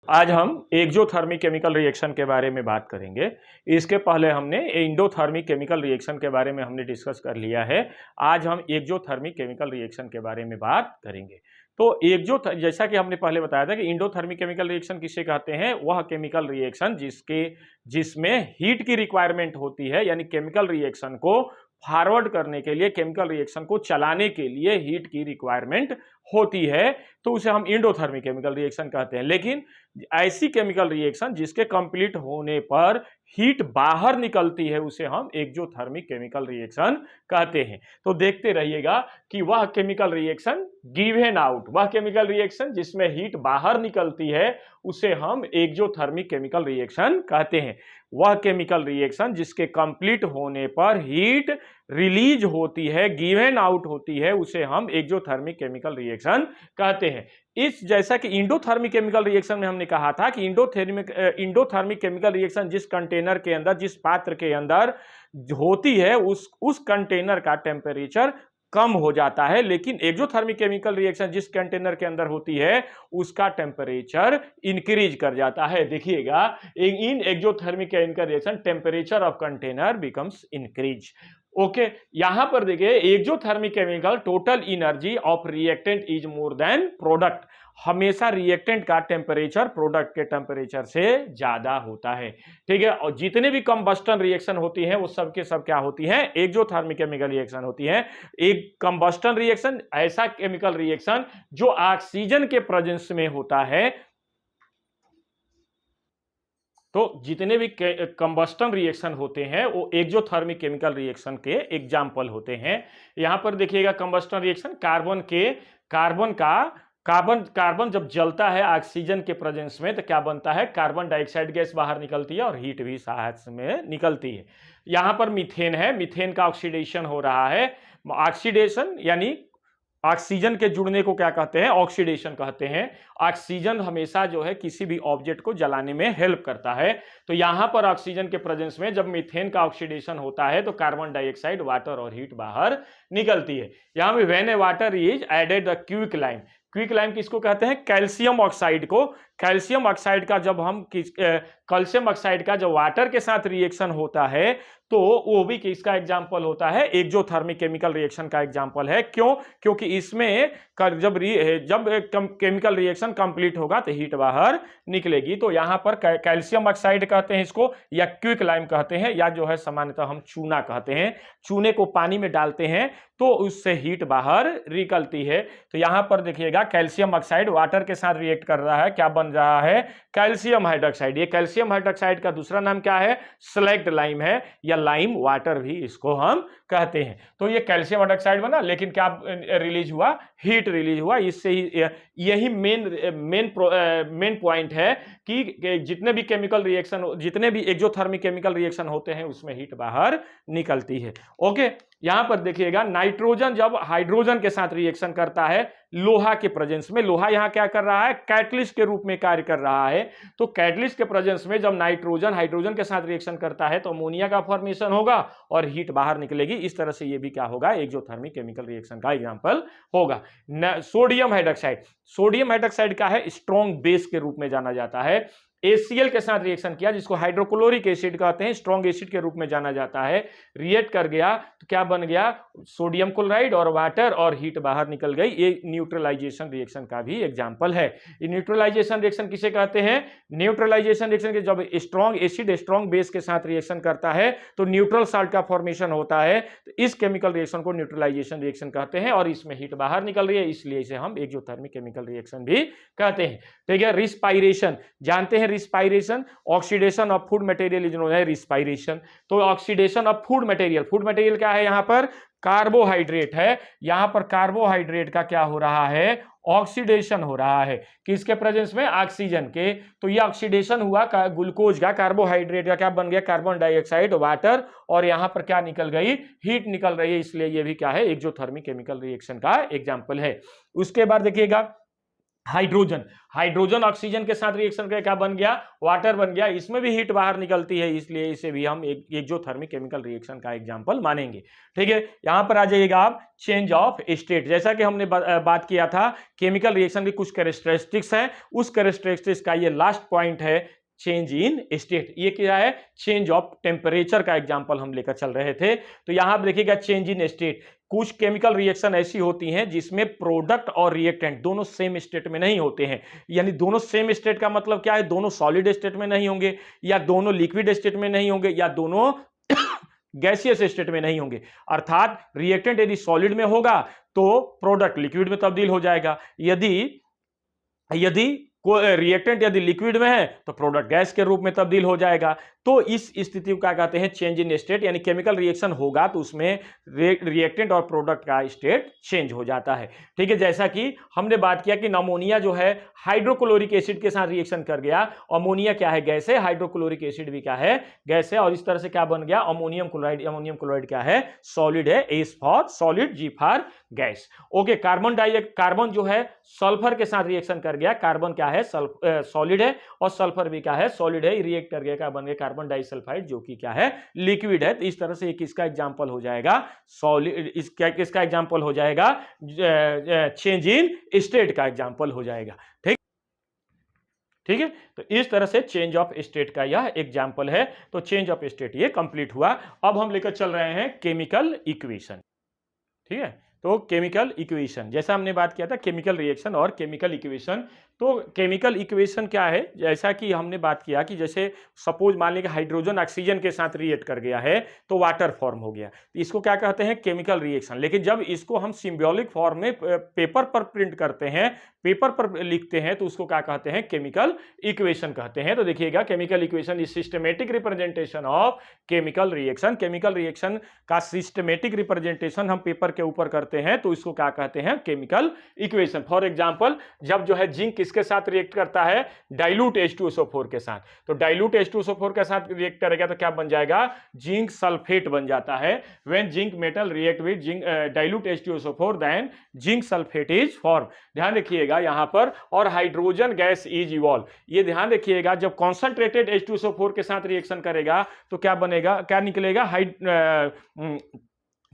आज हम exothermic chemical reaction के बारे में बात करेंगे। इसके पहले हमने एंडोथर्मिक केमिकल रिएक्शन के बारे में हमने डिस्कस कर लिया है। आज हम एक्सोथर्मिक केमिकल रिएक्शन के बारे में बात करेंगे। तो जैसा कि हमने पहले बताया था कि एंडोथर्मिक केमिकल रिएक्शन किसे कहते हैं, वह केमिकल रिएक्शन जिसमें हीट की रिक्वायरमेंट होती है, यानी केमिकल रिएक्शन को फॉरवर्ड करने के लिए, केमिकल रिएक्शन को चलाने के लिए हीट की रिक्वायरमेंट होती है, तो उसे हम एंडोथर्मिक केमिकल रिएक्शन कहते हैं। लेकिन ऐसी केमिकल रिएक्शन जिसके कंप्लीट होने पर हीट बाहर निकलती है, उसे हम एक्सोथर्मिक केमिकल रिएक्शन कहते हैं। तो देखते रहिएगा कि वह केमिकल रिएक्शन गिवन आउट, वह केमिकल रिएक्शन जिसमें हीट बाहर निकलती है, उसे हम एक्सोथर्मिक केमिकल रिएक्शन कहते हैं। वह केमिकल रिएक्शन जिसके कंप्लीट होने पर हीट रिलीज होती है, गिवन आउट होती है, उसे हम एक्सोथर्मिक केमिकल रिएक्शन कहते हैं। इस जैसा कि इंडोथर्मिक केमिकल रिएक्शन में हमने कहा था कि इंडोथर्मिक केमिकल रिएक्शन जिस कंटेनर के अंदर, जिस पात्र के अंदर होती है, उस कंटेनर का टेम्परेचर कम हो जाता है, लेकिन एक्सोथर्मिक केमिकल रिएक्शन जिस कंटेनर के अंदर होती है उसका टेम्परेचर इंक्रीज कर जाता है। देखिएगा, in exothermic chemical reaction temperature of container becomes increase. Okay, यहां पर देखिए exothermic chemical total energy of reactant is more than product. हमेशा रिएक्टेंट का टेम्परेचर प्रोडक्ट के टेम्परेचर से ज्यादा होता है। ठीक है, और जितने भी कंबस्टन रिएक्शन होती हैं वो सब के सब क्या होती हैं, एक्सोथर्मिक केमिकल रिएक्शन होती हैं। एक कंबस्टन रिएक्शन ऐसा केमिकल रिएक्शन जो ऑक्सीजन के प्रेजेंस में होता है। तो जितने भी कंबस्टन रिएक्शन होते हैं वो एक्सोथर्मिक केमिकल रिएक्शन के एग्जाम्पल होते हैं। यहां पर देखिएगा, कंबस्टन रिएक्शन कार्बन जब जलता है ऑक्सीजन के प्रेजेंस में तो क्या बनता है, कार्बन डाइऑक्साइड गैस बाहर निकलती है और हीट भी साथ में निकलती है। यहां पर मीथेन है, मीथेन का ऑक्सीडेशन हो रहा है। ऑक्सीडेशन यानी ऑक्सीजन के जुड़ने को क्या कहते हैं, ऑक्सीडेशन कहते हैं। ऑक्सीजन हमेशा जो है किसी भी ऑब्जेक्ट को जलाने में हेल्प करता है। तो यहां पर ऑक्सीजन के प्रेजेंस में जब मीथेन का ऑक्सीडेशन होता है तो कार्बन डाइऑक्साइड, वाटर और हीट बाहर निकलती है। यहां में when a water is added the quicklime, quicklime किसको कहते हैं, कैल्शियम ऑक्साइड को। कैल्शियम ऑक्साइड का जब हम कैल्शियम ऑक्साइड का जब वाटर के साथ रिएक्शन होता है तो वो भी किसका एग्जाम्पल होता है, एक्सोथर्मिक केमिकल रिएक्शन का एग्जाम्पल है। क्यों, क्योंकि इसमें जब केमिकल रिएक्शन कंप्लीट होगा तो हीट बाहर निकलेगी। तो यहां पर कैल्शियम ऑक्साइड कहते हैं इसको, या क्विकलाइम कहते हैं, या जो है सामान्यतः हम चूना कहते हैं। चूने को पानी में डालते हैं तो उससे हीट बाहर निकलती है। तो यहां पर देखिएगा, कैल्शियम ऑक्साइड वाटर के साथ रिएक्ट कर रहा है, क्या बन रहा है, कैल्शियम हाइड्रोक्साइड। ये कैल्शियम हाइड्रोक्साइड का दूसरा नाम क्या है, स्लैग्ड लाइम है, या लाइम वाटर भी इसको हम कहते हैं। तो ये कैल्शियम हाइड्रोक्साइड बना, लेकिन क्या रिलीज हुआ, हीट रिलीज हुआ। इससे यही मेन पॉइंट है कि जितने भी केमिकल रिएक्शन, जितने भी एक्सोथर्मिक केमिकल रिएक्शन होते हैं उसमें हीट बाहर निकलती है। ओके, यहां पर देखिएगा, नाइट्रोजन जब हाइड्रोजन के साथ रिएक्शन करता है लोहा के प्रेजेंस में, लोहा यहां क्या कर रहा है, कैटलिस्ट के रूप में कार्य कर रहा है। तो कैटलिस्ट के प्रेजेंस में जब नाइट्रोजन हाइड्रोजन के साथ रिएक्शन करता है तो अमोनिया का फॉर्मेशन होगा और हीट बाहर निकलेगी। इस तरह से ये भी क्या होगा, एक्सोथर्मिक केमिकल रिएक्शन का एग्जांपल होगा। सोडियम हाइड्रोक्साइड, सोडियम हाइड्रोक्साइड का है स्ट्रॉन्ग बेस के रूप में जाना जाता है। HCl के साथ रिएक्शन किया, जिसको हाइड्रोक्लोरिक एसिड कहते हैं, स्ट्रॉन्ग एसिड के रूप में जाना जाता है। रिएक्ट कर गया तो क्या बन गया, सोडियम क्लोराइड और वाटर, और हीट बाहर निकल गई। ये न्यूट्रलाइजेशन रिएक्शन का भी एग्जांपल है। ये न्यूट्रलाइजेशन रिएक्शन किसे कहते हैं, न्यूट्रलाइजेशन रिएक्शन के जब स्ट्रॉन्ग एसिड स्ट्रॉन्ग बेस के साथ रिएक्शन करता है तो न्यूट्रल साल्ट का फॉर्मेशन होता है। तो इस केमिकल रिएक्शन को न्यूट्रलाइजेशन रिएक्शन कहते हैं, और इसमें हीट बाहर निकल रही है, इसलिए इसे हम एक्सोथर्मिक केमिकल रिएक्शन भी कहते हैं। ठीक है, रिस्पायरेशन जानते हैं, respiration oxidation of food material is known as respiration. तो ऑक्सीडेशन ऑफ फूड मटेरियल क्या है, यहां पर कार्बोहाइड्रेट है। यहां पर कार्बोहाइड्रेट का क्या हो रहा है, ऑक्सीडेशन हो रहा है, किसके प्रेजेंस में, ऑक्सीजन के। तो ये ऑक्सीडेशन हुआ ग्लूकोज का, कार्बोहाइड्रेट का क्या बन गया, कार्बन डाइऑक्साइड, वाटर, और यहां पर क्या निकल गई, हीट निकल रही है। इसलिए ये भी क्या है, एक्सोथर्मिक केमिकल रिएक्शन का एग्जांपल है। उसके बाद देखिएगा, हाइड्रोजन, हाइड्रोजन ऑक्सीजन के साथ रिएक्शन करके क्या बन गया, वाटर बन गया। इसमें भी हीट बाहर निकलती है, इसलिए इसे भी हम एक एक्सोथर्मिक केमिकल रिएक्शन का एग्जांपल मानेंगे। ठीक है, यहां पर आ जाइएगा आप, चेंज ऑफ स्टेट। जैसा कि हमने बात किया था केमिकल रिएक्शन की कुछ कैरेक्टरिस्टिक्स हैं, उस कैरेक्टरिस्टिक्स का ये लास्ट पॉइंट है चेंज इन स्टेट। ये क्या है, चेंज ऑफ टेम्परेचर का एग्जांपल हम लेकर चल रहे थे। तो यहां आप देखिएगा चेंज इन स्टेट, कुछ केमिकल रिएक्शन ऐसी होती हैं जिसमें प्रोडक्ट और रिएक्टेंट दोनों सेम स्टेट में नहीं होते हैं। यानी दोनों सेम स्टेट का मतलब क्या है, दोनों सॉलिड स्टेट में नहीं होंगे, या दोनों लिक्विड स्टेट में नहीं होंगे, या दोनों गैसियस स्टेट में नहीं होंगे। अर्थात रिएक्टेंट यदि सॉलिड में होगा तो प्रोडक्ट लिक्विड में तब्दील हो जाएगा, यदि यदि रिएक्टेंट यदि लिक्विड में है तो प्रोडक्ट गैस के रूप में तब्दील हो जाएगा। तो इस स्थिति को क्या कहते हैं, चेंज इन स्टेट। यानी केमिकल रिएक्शन होगा तो उसमें रिएक्टेंट और प्रोडक्ट का स्टेट चेंज हो जाता है। ठीक है, जैसा कि हमने बात किया कि अमोनिया जो है हाइड्रोक्लोरिक एसिड के साथ रिएक्शन कर गया। अमोनिया क्या है, गैस है, हाइड्रोक्लोरिक एसिड भी क्या है, गैस है, और इस तरह से क्या बन गया, अमोनियम क्लोराइड। अमोनियम क्लोराइड क्या है, सॉलिड है, S for solid, G for gas. Okay, carbon जो है सल्फर के साथ रिएक्शन कर गया, कार्बन क्या है, सॉलिड है, और सल्फर भी क्या है, सॉलिड है, रिएक्ट कर गया, क्या बन गया, कार्बन डाइसल्फाइड, जो कि क्या है, लिक्विड है। तो इस तरह से एक इसका एग्जांपल हो जाएगा सॉलिड, इसका एग्जांपल हो जाएगा चेंज इन स्टेट का एग्जांपल हो जाएगा। ठीक है, तो इस तरह से चेंज ऑफ स्टेट का यह एग्जांपल है। तो चेंज ऑफ स्टेट ये कंप्लीट हुआ। अब हम लेकर चल रहे हैं केमिकल इक्वेशन। ठीक है, तो केमिकल इक्वेशन, जैसा हमने बात किया था केमिकल रिएक्शन और केमिकल इक्वेशन। तो केमिकल इक्वेशन क्या है, जैसा कि हमने बात किया कि जैसे सपोज मान लीजिए हाइड्रोजन ऑक्सीजन के साथ रिएक्ट कर गया है तो वाटर फॉर्म हो गया, तो इसको क्या कहते हैं, केमिकल रिएक्शन। लेकिन जब इसको हम सिंबॉलिक फॉर्म में पेपर पर प्रिंट करते हैं, पेपर पर लिखते हैं, तो उसको क्या कहते हैं, केमिकल इक्वेशन कहते हैं। तो देखिएगा, chemical equation is systematic representation of chemical reaction. Chemical reaction का सिस्टमेटिक रिप्रेजेंटेशन हम पेपर के ऊपर करते हैं तो इसको क्या कहते हैं, केमिकल इक्वेशन। फॉर एग्जांपल, जब जो है जिंक किसके साथ रिएक्ट करता है, डाइल्यूट H2SO4 के साथ, तो डाइल्यूट H2SO4 के साथ रिएक्ट करेगा तो क्या बन जाएगा, जिंक सल्फेट बन जाता है। When zinc metal react with zinc dilute H2SO4 then zinc sulphate is form. ध्यान रखिएगा यहां पर, और हाइड्रोजन गैस इज इवॉल्व। ये ध्यान रखिएगा, जब कॉन्संट्रेटेड H2SO4 के साथ रिएक्शन करेगा तो क्या बनेगा, क्या निकलेगा,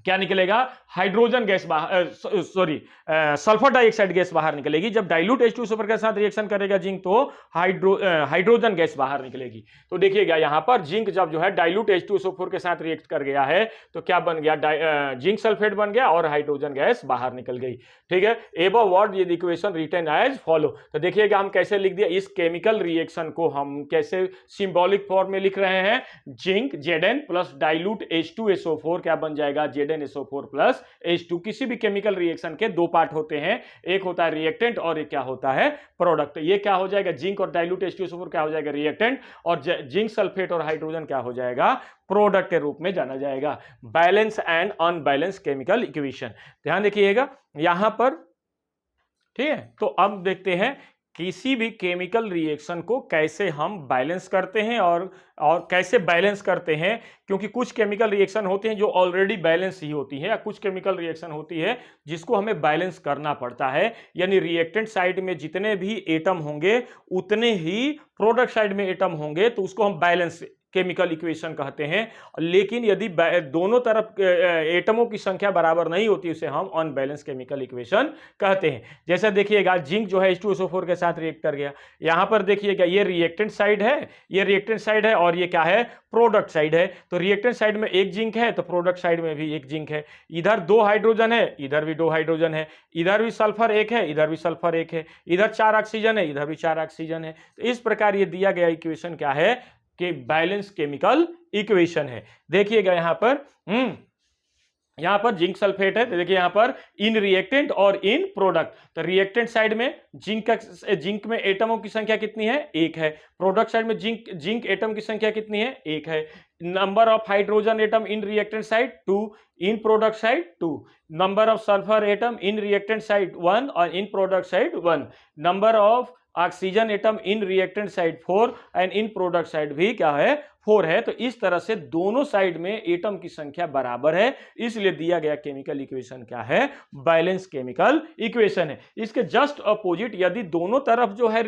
क्या निकलेगा, हाइड्रोजन गैस बाहर, सॉरी सल्फर डाइऑक्साइड गैस बाहर निकलेगी। जब डाइल्यूट H2SO4 के साथ रिएक्शन करेगा जिंक तो हाइड्रोजन गैस बाहर निकलेगी। तो देखिएगा यहां पर जिंक जब जो है डाइल्यूट H2SO4 के साथ रिएक्ट कर गया है तो क्या बन गया, जिंक सल्फेट बन गया और हाइड्रोजन गैस बाहर निकल गई। ठीक है, एबव व्हाट ये इक्वेशन रिटन एज फॉलो। तो देखिएगा हम कैसे लिख दिया, इस केमिकल रिएक्शन को हम कैसे सिंबॉलिक फॉर्म में लिख रहे हैं, zinc Zn plus dilute H2SO4 क्या बन जाएगा, ZnSO4 प्लस H2। किसी भी केमिकल रिएक्शन के दो पार्ट होते हैं, एक होता है रिएक्टेंट और एक क्या होता है, प्रोडक्ट। ये क्या हो जाएगा, जिंक और डाइल्यूट H2SO4 क्या हो जाएगा, रिएक्टेंट, और जिंक सल्फेट और हाइड्रोजन क्या हो जाएगा, प्रोडक्ट के रूप में जाना जाएगा। Balance and unbalance chemical equation, ध्यान रखिएगा यहां पर। ठीक है, तो अब देखते हैं किसी भी केमिकल रिएक्शन को कैसे हम बैलेंस करते हैं और कैसे बैलेंस करते हैं, क्योंकि कुछ केमिकल रिएक्शन होते हैं जो ऑलरेडी बैलेंस ही होती है, या कुछ केमिकल रिएक्शन होती है जिसको हमें बैलेंस करना पड़ता है। यानी रिएक्टेंट साइड में जितने भी एटम होंगे उतने ही प्रोडक्ट साइड में एटम होंगे, तो उसको हम बैलेंस केमिकल इक्वेशन कहते हैं। लेकिन यदि दोनों तरफ एटमों की संख्या बराबर नहीं होती उसे हम अनबैलेंस केमिकल इक्वेशन कहते हैं। जैसा देखिएगा जिंक जो है H2SO4 के साथ रिएक्ट कर गया, यहां पर देखिएगा ये रिएक्टेंट साइड है, ये रिएक्टेंट साइड है, और ये क्या है, प्रोडक्ट साइड है। तो रिएक्टेंट साइड में एक जिंक है तो प्रोडक्ट साइड में भी एक जिंक है। इधर दो हाइड्रोजन है, इधर भी दो हाइड्रोजन है, इधर भी सल्फर एक है, इधर भी सल्फर एक है, इधर 4 ऑक्सीजन है, इधर भी 4 ऑक्सीजन है। तो इस प्रकार ये दिया गया इक्वेशन क्या है कि बैलेंस केमिकल इक्वेशन है। देखिएगा यहां पर यहां पर जिंक सल्फेट है, तो देखिए यहां पर इन रिएक्टेंट और इन प्रोडक्ट। तो रिएक्टेंट साइड में जिंक में एटमों की संख्या कितनी है, 1 है। प्रोडक्ट साइड में जिंक एटम की संख्या कितनी है, 1 है। Number of hydrogen atom in reactant side 2, in product side 2। Number of sulphur atom in reactant side 1 और in product side 1। Number of oxygen atom in reactant side 4 and in product side भी क्या है, 4 है, तो इस तरह से दोनों साइड में एटम की संख्या बराबर है, इसलिए दिया गया केमिकल इक्वेशन क्या है, बैलेंस केमिकल इक्वेशन है। इसके जस्ट अपोजिट यदि दोनों तरफ जो है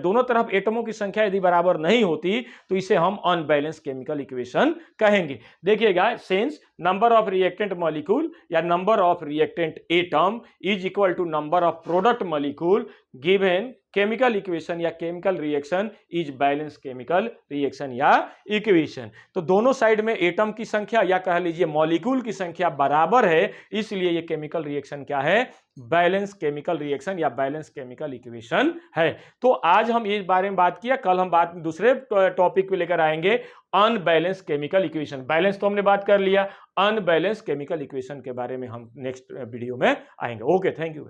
दोनों तरफ एटमों की संख्या यदि बराबर नहीं होती तो इसे हम अनबैलेंस केमिकल इक्वेशन कहेंगे। देखिएगा, since number of reactant molecule या number of reactant atom is equal to number of product molecule given chemical equation या chemical reaction is balance chemical reaction या इक्वेशन। तो दोनों साइड में एटम की संख्या या कह लीजिए मॉलिक्यूल की संख्या बराबर है, इसलिए ये केमिकल रिएक्शन क्या है, बैलेंस केमिकल रिएक्शन या बैलेंस केमिकल इक्वेशन है। तो आज हम इस बारे में बात किया, कल हम बात दूसरे टॉपिक पे लेकर आएंगे, अनबैलेंस केमिकल इक्वेशन। बैलेंस तो हमने बात कर लिया, अनबैलेंस केमिकल इक्वेशन के बारे में हम नेक्स्ट वीडियो में आएंगे। Okay, thank you.